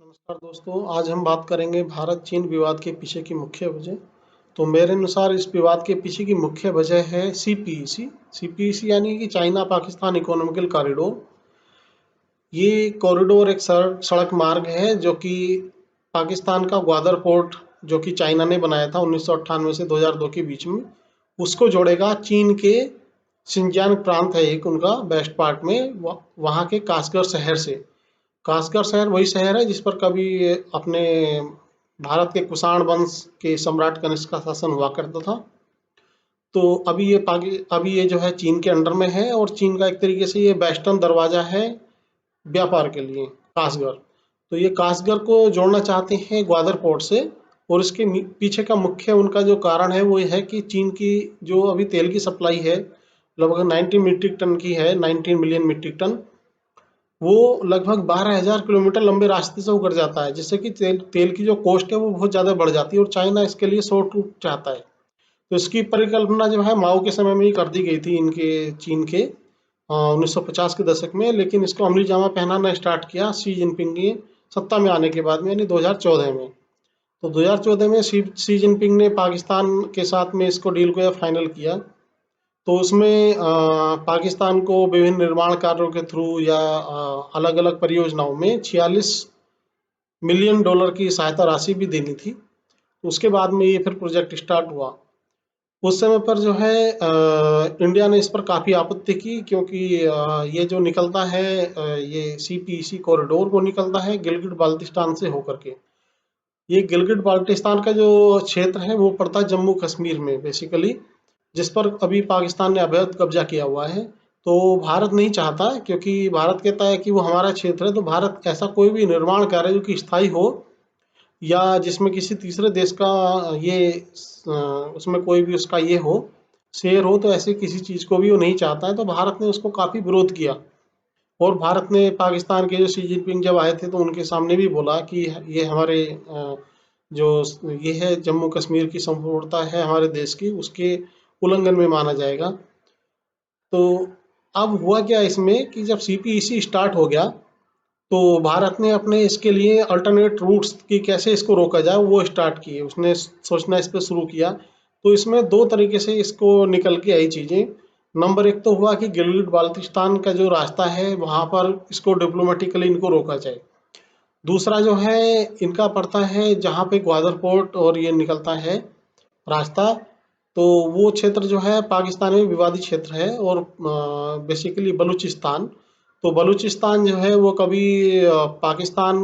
नमस्कार दोस्तों, आज हम बात करेंगे भारत चीन विवाद के पीछे की मुख्य वजह। तो मेरे अनुसार इस विवाद के पीछे की मुख्य वजह है सीपीईसी। सीपीईसी यानी कि चाइना पाकिस्तान इकोनॉमिकल कॉरिडोर। ये कॉरिडोर एक सड़क मार्ग है जो कि पाकिस्तान का ग्वादर पोर्ट, जो कि चाइना ने बनाया था 1998 से 2002 के बीच में, उसको जोड़ेगा चीन के शिनजियांग प्रांत है एक उनका वेस्ट पार्ट में, वहाँ के कासगढ़ शहर से। कासगढ़ शहर वही शहर है जिस पर कभी अपने भारत के कुषाण वंश के सम्राट कनिष्क का शासन हुआ करता था। तो अभी ये जो है चीन के अंडर में है, और चीन का एक तरीके से ये वेस्टर्न दरवाजा है व्यापार के लिए, कासगढ़। तो ये कासगढ़ को जोड़ना चाहते हैं ग्वादर पोर्ट से। और इसके पीछे का मुख्य उनका जो कारण है वो ये है कि चीन की जो अभी तेल की सप्लाई है लगभग 90 मीट्रिक टन की है, 19 मिलियन मीट्रिक टन। वो लगभग 12,000 किलोमीटर लंबे रास्ते से होकर जाता है, जिससे कि तेल तेल की जो कॉस्ट है वो बहुत ज़्यादा बढ़ जाती है, और चाइना इसके लिए शॉर्ट रूट चाहता है। तो इसकी परिकल्पना जो है माओ के समय में ही कर दी गई थी इनके चीन के 1950 के दशक में, लेकिन इसको अमली जामा पहनाना स्टार्ट किया शी जिनपिंग ने सत्ता में आने के बाद में, यानी 2014 में। तो 2014 में शी जिनपिंग ने पाकिस्तान के साथ में इसको डील को फाइनल किया। तो उसमें पाकिस्तान को विभिन्न निर्माण कार्यों के थ्रू या अलग अलग परियोजनाओं में 46 मिलियन डॉलर की सहायता राशि भी देनी थी। तो उसके बाद में ये फिर प्रोजेक्ट स्टार्ट हुआ। उस समय पर जो है इंडिया ने इस पर काफ़ी आपत्ति की, क्योंकि ये जो निकलता है ये सीपीईसी कॉरिडोर वो निकलता है गिलगिट बाल्टिस्तान से होकर के। ये गिलगिट बाल्टिस्तान का जो क्षेत्र है वो पड़ता है जम्मू कश्मीर में बेसिकली, जिस पर अभी पाकिस्तान ने अवैध कब्जा किया हुआ है। तो भारत नहीं चाहता, क्योंकि भारत कहता है कि वो हमारा क्षेत्र है। तो भारत ऐसा कोई भी निर्माण कार्य जो कि स्थायी हो, या जिसमें किसी तीसरे देश का ये उसमें कोई भी उसका ये हो, शेयर हो, तो ऐसे किसी चीज़ को भी वो नहीं चाहता है। तो भारत ने उसको काफ़ी विरोध किया। और भारत ने पाकिस्तान के जो शी जिनपिंग जब आए थे तो उनके सामने भी बोला कि ये हमारे जो ये है जम्मू कश्मीर की संपूर्णता है हमारे देश की, उसके उल्लंघन में माना जाएगा। तो अब हुआ क्या इसमें कि जब सीपीईसी स्टार्ट हो गया, तो भारत ने अपने इसके लिए अल्टरनेट रूट्स की कैसे इसको रोका जाए वो स्टार्ट किए, उसने सोचना इस पे शुरू किया। तो इसमें दो तरीके से इसको निकल के आई चीज़ें। नंबर एक तो हुआ कि गिलगिट बाल्टिस्तान का जो रास्ता है वहाँ पर इसको डिप्लोमेटिकली इनको रोका जाए। दूसरा जो है इनका पड़ता है जहाँ पे ग्वादर पोर्ट और ये निकलता है रास्ता, तो वो क्षेत्र जो है पाकिस्तान में विवादित क्षेत्र है, और बेसिकली बलूचिस्तान। तो बलूचिस्तान जो है वो कभी पाकिस्तान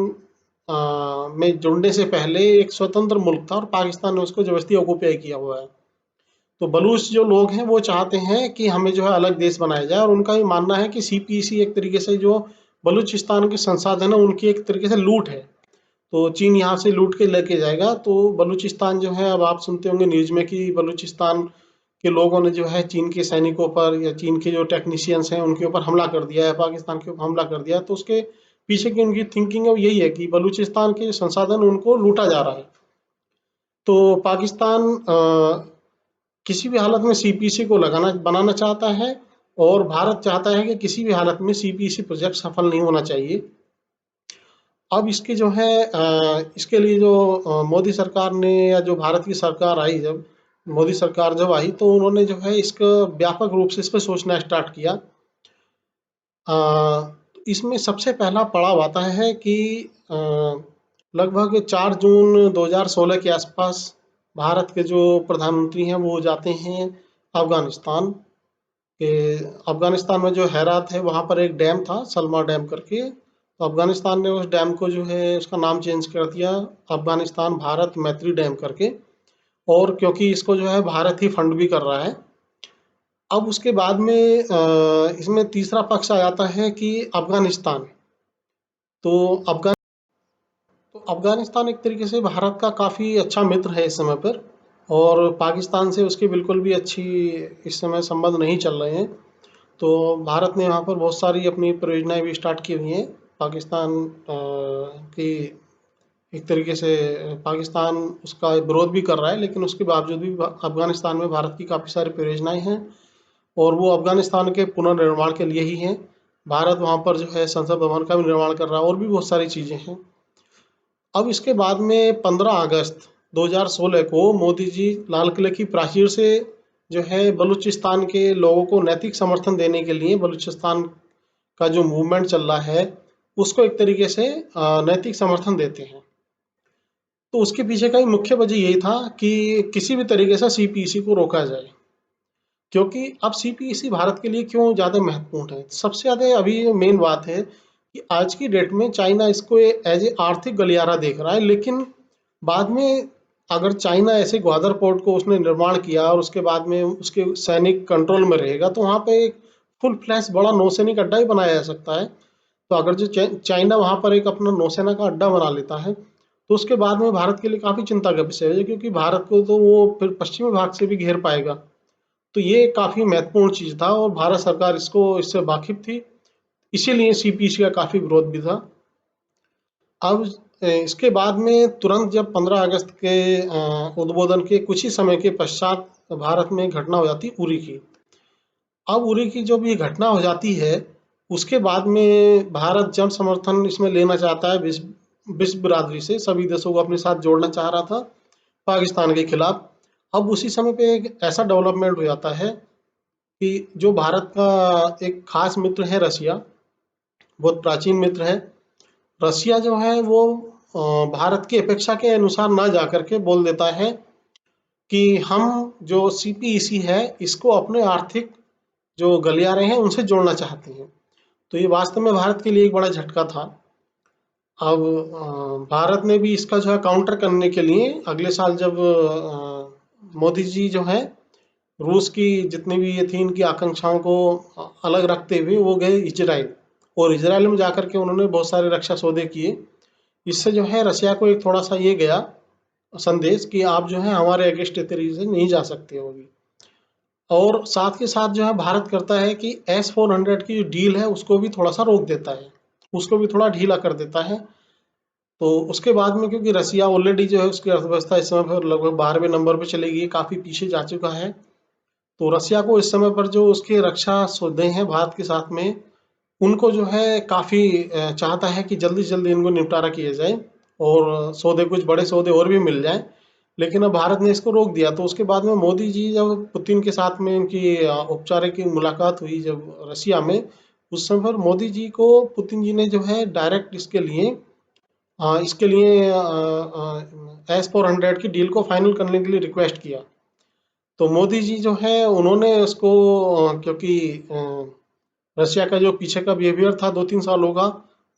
में जुड़ने से पहले एक स्वतंत्र मुल्क था, और पाकिस्तान ने उसको जबरदस्ती ऑक्युपाई किया हुआ है। तो बलूच जो लोग हैं वो चाहते हैं कि हमें जो है अलग देश बनाया जाए, और उनका ये मानना है कि सीपीईसी एक तरीके से जो बलूचिस्तान के संसाधन है उनकी एक तरीके से लूट है। तो चीन यहाँ से लूट के लेके जाएगा। तो बलूचिस्तान जो है, अब आप सुनते होंगे न्यूज में कि बलूचिस्तान के लोगों ने जो है चीन के सैनिकों पर या चीन के जो टेक्नीशियंस हैं उनके ऊपर हमला कर दिया है, पाकिस्तान के ऊपर हमला कर दिया है। तो उसके पीछे की उनकी थिंकिंग है यही है कि बलूचिस्तान के संसाधन उनको लूटा जा रहा है। तो पाकिस्तान किसी भी हालत में सीपीसी को लगाना बनाना चाहता है, और भारत चाहता है कि किसी भी हालत में सीपीसी प्रोजेक्ट सफल नहीं होना चाहिए। अब इसके जो है इसके लिए जो मोदी सरकार ने, या जो भारत की सरकार आई, जब मोदी सरकार जब आई तो उन्होंने जो है इसका व्यापक रूप से इस पर सोचना स्टार्ट किया। इसमें सबसे पहला पड़ाव आता है कि लगभग 4 जून 2016 के आसपास भारत के जो प्रधानमंत्री हैं वो जाते हैं अफगानिस्तान के। अफगानिस्तान में जो हेरात है वहाँ पर एक डैम था सलमा डैम करके। तो अफगानिस्तान ने उस डैम को जो है उसका नाम चेंज कर दिया अफगानिस्तान भारत मैत्री डैम करके, और क्योंकि इसको जो है भारत ही फंड भी कर रहा है। अब उसके बाद में इसमें तीसरा पक्ष आ जाता है कि अफगानिस्तान। तो अफगान तो अफगानिस्तान एक तरीके से भारत का काफ़ी अच्छा मित्र है इस समय पर, और पाकिस्तान से उसकी बिल्कुल भी अच्छी इस समय संबंध नहीं चल रहे हैं। तो भारत ने यहाँ पर बहुत सारी अपनी परियोजनाएं भी स्टार्ट की हुई हैं। पाकिस्तान की एक तरीके से पाकिस्तान उसका विरोध भी कर रहा है, लेकिन उसके बावजूद भी अफगानिस्तान में भारत की काफ़ी सारी परियोजनाएं हैं, और वो अफगानिस्तान के पुनर्निर्माण के लिए ही हैं। भारत वहाँ पर जो है संसद भवन का भी निर्माण कर रहा है, और भी बहुत सारी चीज़ें हैं। अब इसके बाद में 15 अगस्त 2016 को मोदी जी लाल किले की प्राचीर से जो है बलूचिस्तान के लोगों को नैतिक समर्थन देने के लिए बलूचिस्तान का जो मूवमेंट चल रहा है उसको एक तरीके से नैतिक समर्थन देते हैं। तो उसके पीछे का ही मुख्य वजह यही था कि किसी भी तरीके से सीपीईसी को रोका जाए, क्योंकि अब सीपीईसी भारत के लिए क्यों ज़्यादा महत्वपूर्ण है। सबसे ज़्यादा अभी मेन बात है कि आज की डेट में चाइना इसको एज ए आर्थिक गलियारा देख रहा है, लेकिन बाद में अगर चाइना ऐसे ग्वादर पोर्ट को उसने निर्माण किया और उसके बाद में उसके सैनिक कंट्रोल में रहेगा तो वहाँ पे एक फुल फ्लैश बड़ा नौसैनिक अड्डा ही बनाया जा सकता है। तो अगर जो चाइना वहाँ पर एक अपना नौसेना का अड्डा बना लेता है तो उसके बाद में भारत के लिए काफ़ी चिंता का विषय है, क्योंकि भारत को तो वो फिर पश्चिमी भाग से भी घेर पाएगा। तो ये काफ़ी महत्वपूर्ण चीज़ था और भारत सरकार इससे वाकिफ थी, इसीलिए सीपीसी का काफ़ी विरोध भी था। अब इसके बाद में तुरंत जब 15 अगस्त के उद्बोधन के कुछ ही समय के पश्चात भारत में घटना हो जाती उरी की। अब उरी की जब ये घटना हो जाती है उसके बाद में भारत जन समर्थन इसमें लेना चाहता है, विश्व बिरादरी से सभी देशों को अपने साथ जोड़ना चाह रहा था पाकिस्तान के खिलाफ। अब उसी समय पे एक ऐसा डेवलपमेंट हो जाता है कि जो भारत का एक खास मित्र है रसिया, बहुत प्राचीन मित्र है। रसिया जो है वो भारत की अपेक्षा के अनुसार ना जा करके बोल देता है कि हम जो सीपीईसी है इसको अपने आर्थिक जो गलियारे हैं उनसे जोड़ना चाहते हैं। तो ये वास्तव में भारत के लिए एक बड़ा झटका था। अब भारत ने भी इसका जो है काउंटर करने के लिए अगले साल जब मोदी जी जो है रूस की जितनी भी ये थी इनकी आकांक्षाओं को अलग रखते हुए वो गए इजराइल, और इजराइल में जाकर के उन्होंने बहुत सारे रक्षा सौदे किए। इससे जो है रसिया को एक थोड़ा सा ये गया संदेश कि आप जो है हमारे अगेंस्ट तरीके से नहीं जा सकते हो अभी। और साथ के साथ जो है भारत करता है कि S-400 की जो डील है उसको भी थोड़ा सा रोक देता है, उसको भी थोड़ा ढीला कर देता है। तो उसके बाद में क्योंकि रसिया ऑलरेडी जो है उसकी अर्थव्यवस्था इस समय पर लगभग 12वें नंबर पर चली गई, काफ़ी पीछे जा चुका है। तो रसिया को इस समय पर जो उसके रक्षा सौदे हैं भारत के साथ में उनको जो है काफ़ी चाहता है कि जल्दी से जल्दी इनको निपटारा किया जाए और सौदे कुछ बड़े सौदे और भी मिल जाएं। लेकिन अब भारत ने इसको रोक दिया। तो उसके बाद में मोदी जी जब पुतिन के साथ में इनकी औपचारिक मुलाकात हुई जब रसिया में, उस समय पर मोदी जी को पुतिन जी ने जो है डायरेक्ट इसके लिए S-400 की डील को फाइनल करने के लिए रिक्वेस्ट किया। तो मोदी जी जो है उन्होंने उसको क्योंकि रशिया का जो पीछे का बिहेवियर था 2-3 सालों का,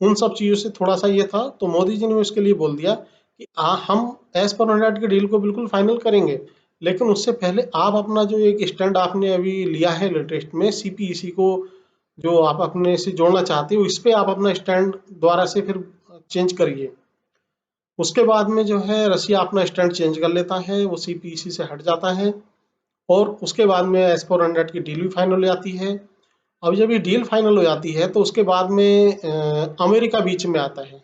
उन सब चीज़ों से थोड़ा सा ये था, तो मोदी जी ने उसके लिए बोल दिया कि हम S-400 की डील को बिल्कुल फाइनल करेंगे, लेकिन उससे पहले आप अपना जो एक स्टैंड आपने अभी लिया है लेटेस्ट में सीपीईसी को जो आप अपने से जोड़ना चाहते हो, इस पे आप अपना स्टैंड दोबारा से फिर चेंज करिए। उसके बाद में जो है रसिया अपना स्टैंड चेंज कर लेता है, वो सीपीईसी से हट जाता है और उसके बाद में S-400 की डील भी फाइनल हो जाती है। अब जब ये डील फाइनल हो जाती है तो उसके बाद में अमेरिका बीच में आता है।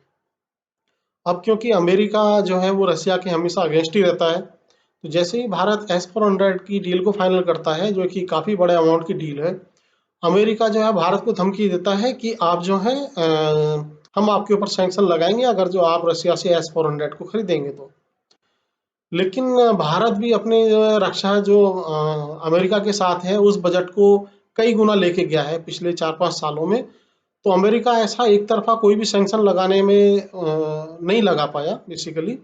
अब क्योंकि अमेरिका जो है वो रसिया के हमेशा अगेंस्ट ही रहता है, तो जैसे ही भारत S-400 की डील को फाइनल करता है जो कि काफ़ी बड़े अमाउंट की डील है, अमेरिका जो है भारत को धमकी देता है कि आप जो है हम आपके ऊपर सैंक्शन लगाएंगे अगर जो आप रसिया से S-400 को खरीदेंगे तो। लेकिन भारत भी अपने रक्षा जो अमेरिका के साथ है उस बजट को कई गुना लेके गया है पिछले 4-5 सालों में। तो अमेरिका ऐसा एक तरफा कोई भी सैंक्शन लगाने में नहीं लगा पाया, बेसिकली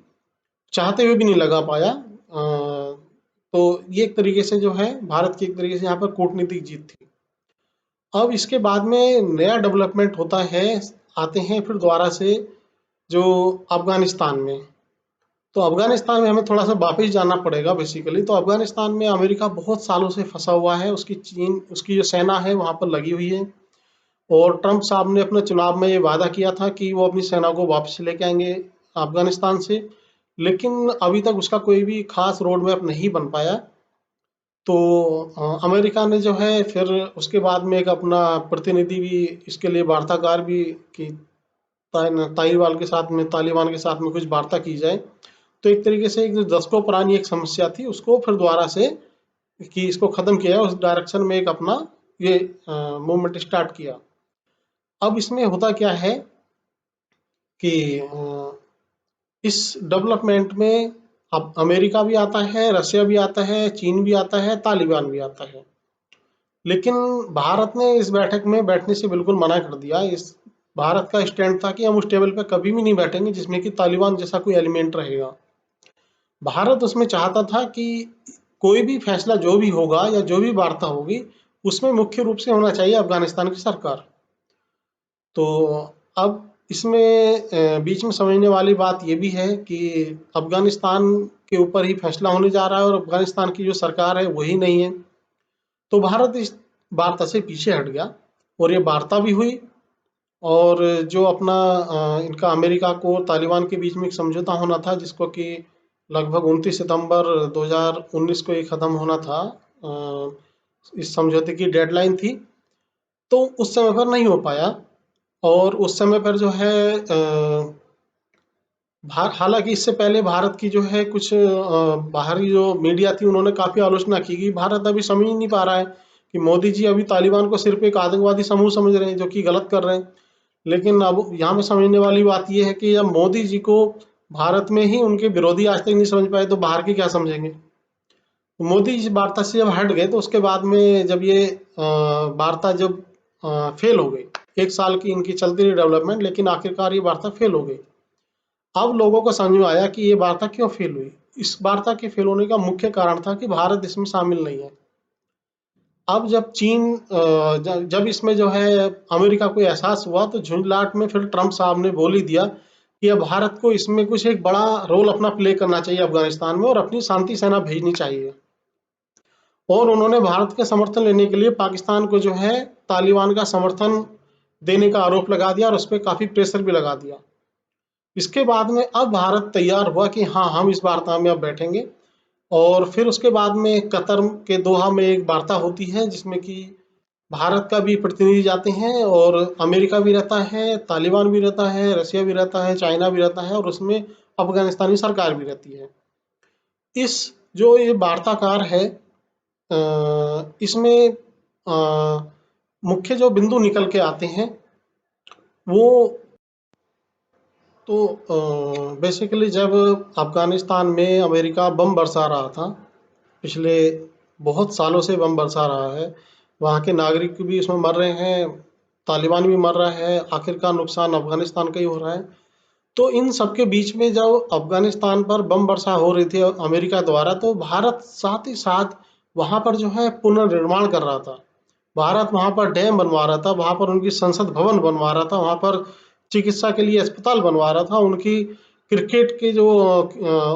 चाहते हुए भी नहीं लगा पाया। तो ये एक तरीके से जो है भारत की एक तरीके से यहाँ पर कूटनीतिक जीत थी। अब इसके बाद में नया डेवलपमेंट होता है, आते हैं फिर दोबारा से जो अफगानिस्तान में। तो अफगानिस्तान में हमें थोड़ा सा वापस जाना पड़ेगा बेसिकली। तो अफगानिस्तान में अमेरिका बहुत सालों से फंसा हुआ है, उसकी जो सेना है वहाँ पर लगी हुई है, और ट्रंप साहब ने अपने चुनाव में ये वादा किया था कि वो अपनी सेना को वापस लेके आएंगे अफगानिस्तान से, लेकिन अभी तक उसका कोई भी खास रोड मैप नहीं बन पाया। तो अमेरिका ने जो है फिर उसके बाद में एक अपना प्रतिनिधि भी इसके लिए वार्ताकार भी कि तालिबान के साथ में कुछ वार्ता की जाए। तो एक तरीके से एक जो दशकों पुरानी एक समस्या थी उसको फिर दोबारा से कि इसको खत्म किया है, उस डायरेक्शन में एक अपना ये मूवमेंट स्टार्ट किया। अब इसमें होता क्या है कि इस डेवलपमेंट में अब अमेरिका भी आता है, रसिया भी आता है, चीन भी आता है, तालिबान भी आता है। लेकिन भारत ने इस बैठक में बैठने से बिल्कुल मना कर दिया। इस भारत का स्टैंड था कि हम उस टेबल पे कभी भी नहीं बैठेंगे जिसमें कि तालिबान जैसा कोई एलिमेंट रहेगा। भारत उसमें चाहता था कि कोई भी फैसला जो भी होगा या जो भी वार्ता होगी, उसमें मुख्य रूप से होना चाहिए अफगानिस्तान की सरकार। तो अब इसमें बीच में समझने वाली बात ये भी है कि अफगानिस्तान के ऊपर ही फैसला होने जा रहा है और अफगानिस्तान की जो सरकार है वही नहीं है। तो भारत इस वार्ता से पीछे हट गया और ये वार्ता भी हुई। और जो अपना इनका अमेरिका को तालिबान के बीच में एक समझौता होना था, जिसको कि लगभग 29 सितंबर 2019 को ये खत्म होना था। इस समझौते की डेडलाइन थी, तो उस समय पर नहीं हो पाया। और उस समय पर जो है हालांकि इससे पहले भारत की जो है कुछ बाहरी जो मीडिया थी, उन्होंने काफी आलोचना की कि भारत अभी समझ ही नहीं पा रहा है कि मोदी जी अभी तालिबान को सिर्फ एक आतंकवादी समूह समझ रहे हैं, जो कि गलत कर रहे हैं। लेकिन अब यहाँ पे समझने वाली बात यह है कि जब मोदी जी को भारत में ही उनके विरोधी आज तक नहीं समझ पाए, तो बाहर के क्या समझेंगे। तो मोदी इस वार्ता से जब हट गए, तो उसके बाद में जब ये वार्ता जब फेल हो गई, 1 साल की इनकी चलती रही डेवलपमेंट, लेकिन आखिरकार ये वार्ता फेल हो गई। अब लोगों को समझ में आया कि ये वार्ता क्यों फेल हुई। इस वार्ता के फेल होने का मुख्य कारण था कि भारत इसमें शामिल नहीं है। अब जब चीन जब इसमें जो है अमेरिका को एहसास हुआ, तो झुंझलाहट में फिर ट्रम्प साहब ने बोल ही दिया कि अब भारत को इसमें कुछ एक बड़ा रोल अपना प्ले करना चाहिए अफगानिस्तान में, और अपनी शांति सेना भेजनी चाहिए। और उन्होंने भारत का समर्थन लेने के लिए पाकिस्तान को जो है तालिबान का समर्थन देने का आरोप लगा दिया और उस पर काफी प्रेशर भी लगा दिया। इसके बाद में अब भारत तैयार हुआ कि हाँ, हम इस वार्ता में अब बैठेंगे। और फिर उसके बाद में कतर के दोहा में एक वार्ता होती है, जिसमें कि भारत का भी प्रतिनिधि जाते हैं और अमेरिका भी रहता है, तालिबान भी रहता है, रसिया भी रहता है, चाइना भी रहता है, और उसमें अफगानिस्तानी सरकार भी रहती है। इस जो ये वार्ताकार है, इसमें मुख्य जो बिंदु निकल के आते हैं वो, तो बेसिकली जब अफगानिस्तान में अमेरिका बम बरसा रहा था, पिछले बहुत सालों से बम बरसा रहा है, वहाँ के नागरिक भी इसमें मर रहे हैं, तालिबान भी मर रहा है, आखिरकार नुकसान अफगानिस्तान का ही हो रहा है। तो इन सब के बीच में जब अफगानिस्तान पर बम वर्षा हो रही थी अमेरिका द्वारा, तो भारत साथ ही साथ वहाँ पर जो है पुनर्निर्माण कर रहा था। भारत वहाँ पर डैम बनवा रहा था, वहाँ पर उनकी संसद भवन बनवा रहा था, वहाँ पर चिकित्सा के लिए अस्पताल बनवा रहा था, उनकी क्रिकेट के जो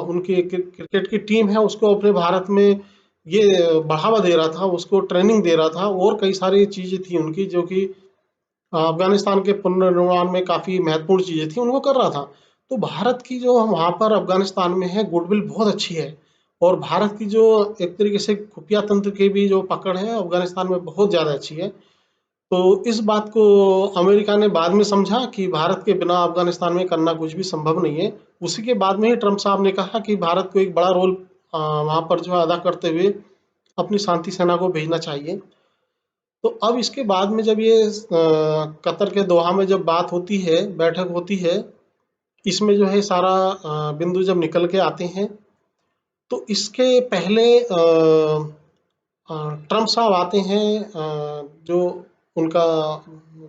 उनकी क्रिकेट की टीम है उसको अपने भारत में ये बढ़ावा दे रहा था, उसको ट्रेनिंग दे रहा था, और कई सारी चीजें थी उनकी जो कि अफगानिस्तान के पुनर्निर्माण में काफी महत्वपूर्ण चीजें थी, उनको कर रहा था। तो भारत की जो वहां पर अफगानिस्तान में है गुडविल बहुत अच्छी है। और भारत की जो एक तरीके से खुफिया तंत्र की भी जो पकड़ है अफगानिस्तान में बहुत ज्यादा अच्छी है। तो इस बात को अमेरिका ने बाद में समझा कि भारत के बिना अफगानिस्तान में करना कुछ भी संभव नहीं है। उसी के बाद में ही ट्रम्प साहब ने कहा कि भारत को एक बड़ा रोल वहां पर जो है अदा करते हुए अपनी शांति सेना को भेजना चाहिए। तो अब इसके बाद में जब ये कतर के दोहा में जब बात होती है, बैठक होती है, इसमें जो है सारा बिंदु जब निकल के आते हैं, तो इसके पहले ट्रम्प साहब आते हैं, जो उनका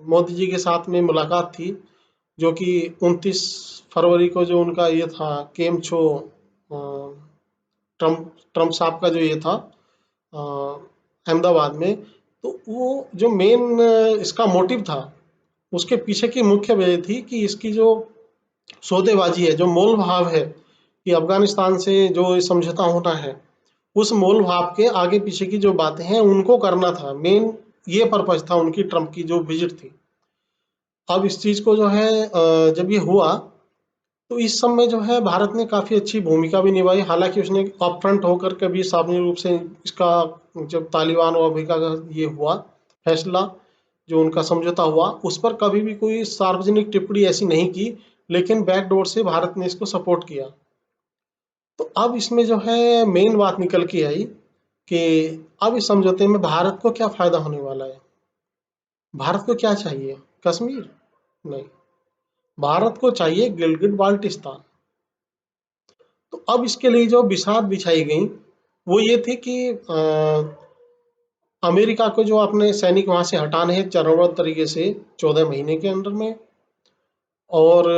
मोदी जी के साथ में मुलाकात थी, जो कि 29 फरवरी को जो उनका ये था केम छो, ट्रम्प ट्रम्प साहब का जो ये था अहमदाबाद में। तो वो जो मेन इसका मोटिव था, उसके पीछे की मुख्य वजह थी कि इसकी जो सौदेबाजी है, जो मोल भाव है कि अफगानिस्तान से जो समझौता होना है, उस मोल भाव के आगे पीछे की जो बातें हैं उनको करना था। मेन ये पर्पज था उनकी, ट्रम्प की जो विजिट थी। अब इस चीज को जो है जब ये हुआ, तो इस सब में जो है भारत ने काफी अच्छी भूमिका भी निभाई। हालांकि उसने अपफ्रंट होकर के भी सार्वजनिक रूप से इसका, जब तालिबान और अमेरिका का ये हुआ फैसला, जो उनका समझौता हुआ, उस पर कभी भी कोई सार्वजनिक टिप्पणी ऐसी नहीं की, लेकिन बैकडोर से भारत ने इसको सपोर्ट किया। तो अब इसमें जो है मेन बात निकल के आई कि अब इस समझौते में भारत को क्या फायदा होने वाला है। भारत को क्या चाहिए? कश्मीर? नहीं, भारत को चाहिए गिलगिट बाल्टिस्तान। तो अब इसके लिए जो बिसात बिछाई गई वो ये थी कि अमेरिका को जो अपने सैनिक वहां से हटाने हैं चरणबद्ध तरीके से 14 महीने के अंदर में, और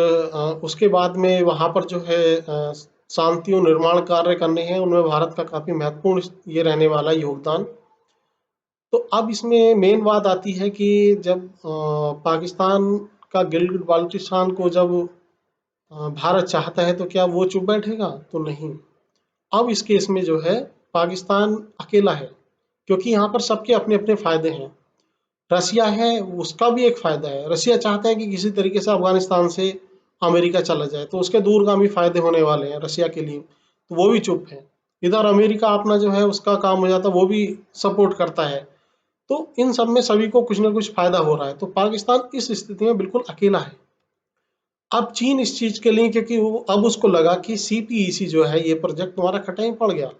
उसके बाद में वहां पर जो है शांति और निर्माण कार्य करने हैं, उनमें भारत का काफी महत्वपूर्ण ये रहने वाला है योगदान। तो अब इसमें मेन बात आती है कि जब पाकिस्तान का गिलगित बाल्टिस्तान को जब भारत चाहता है तो क्या वो चुप बैठेगा? तो नहीं। अब इस केस में जो है पाकिस्तान अकेला है, क्योंकि यहाँ पर सबके अपने अपने फायदे हैं। रसिया है, उसका भी एक फायदा है। रसिया चाहता है कि किसी तरीके से अफगानिस्तान से अमेरिका चला जाए, तो उसके दूरगामी फायदे होने वाले हैं रसिया के लिए, तो वो भी चुप है। इधर अमेरिका अपना जो है उसका काम हो जाता है, वो भी सपोर्ट करता है। तो इन सब में सभी को कुछ ना कुछ फायदा हो रहा है, तो पाकिस्तान इस स्थिति में बिल्कुल अकेला है। अब चीन इस चीज के लिए, क्योंकि वो अब उसको लगा कि सीपीईसी जो है ये प्रोजेक्ट तुम्हारा खटाई पड़ गया।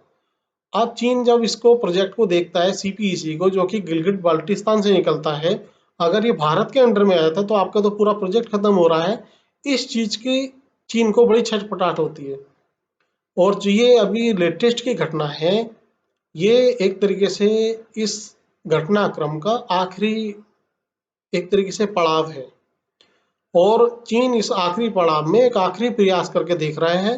अब चीन जब इसको प्रोजेक्ट को देखता है सीपीईसी को, जो कि गिलगित बाल्टिस्तान से निकलता है, अगर ये भारत के अंडर में आ जाता है तो आपका तो पूरा प्रोजेक्ट खत्म हो रहा है। इस चीज की चीन को बड़ी छटपटाहट होती है। और जो ये अभी लेटेस्ट की घटना है, ये एक तरीके से इस घटनाक्रम का आखिरी एक तरीके से पड़ाव है, और चीन इस आखिरी पड़ाव में एक आखिरी प्रयास करके देख रहा है,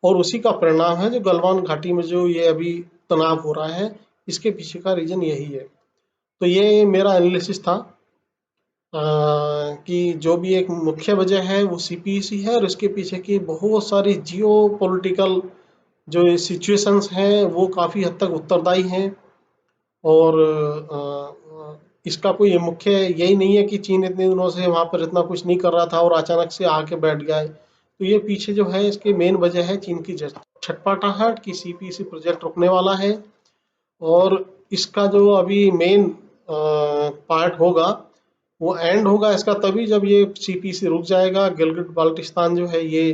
और उसी का परिणाम है जो गलवान घाटी में जो ये अभी तनाव हो रहा है, इसके पीछे का रीजन यही है। तो ये मेरा एनालिसिस था कि जो भी एक मुख्य वजह है वो सीपीईसी है, और इसके पीछे की बहुत सारी जियो पॉलिटिकल जो सिचुएशंस हैं वो काफ़ी हद तक उत्तरदायी हैं। और इसका कोई मुख्य यही नहीं है कि चीन इतने दिनों से वहाँ पर इतना कुछ नहीं कर रहा था और अचानक से आके बैठ गया है। तो ये पीछे जो है इसकी मेन वजह है चीन की छटपटाहट की सीपीईसी प्रोजेक्ट रुकने वाला है। और इसका जो अभी मेन पार्ट होगा वो एंड होगा इसका तभी जब ये सीपीईसी रुक जाएगा, गिलगित बाल्टिस्तान जो है ये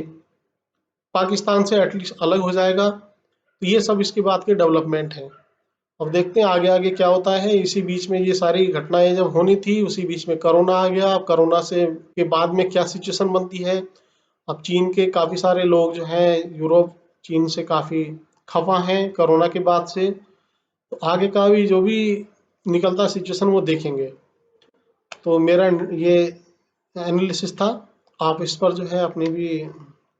पाकिस्तान से एटलीस्ट अलग हो जाएगा। तो ये सब इसके बाद के डेवलपमेंट है। अब देखते हैं आगे आगे क्या होता है। इसी बीच में ये सारी घटनाएं जब होनी थी, उसी बीच में कोरोना आ गया। अब कोरोना से के बाद में क्या सिचुएशन बनती है। अब चीन के काफ़ी सारे लोग जो हैं यूरोप चीन से काफ़ी खफा हैं कोरोना के बाद से। तो आगे का भी जो भी निकलता सिचुएशन वो देखेंगे। तो मेरा ये एनालिसिस था। आप इस पर जो है अपनी भी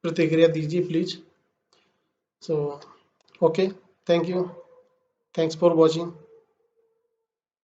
प्रतिक्रिया दीजिए please. So okay, thank you, thanks for watching.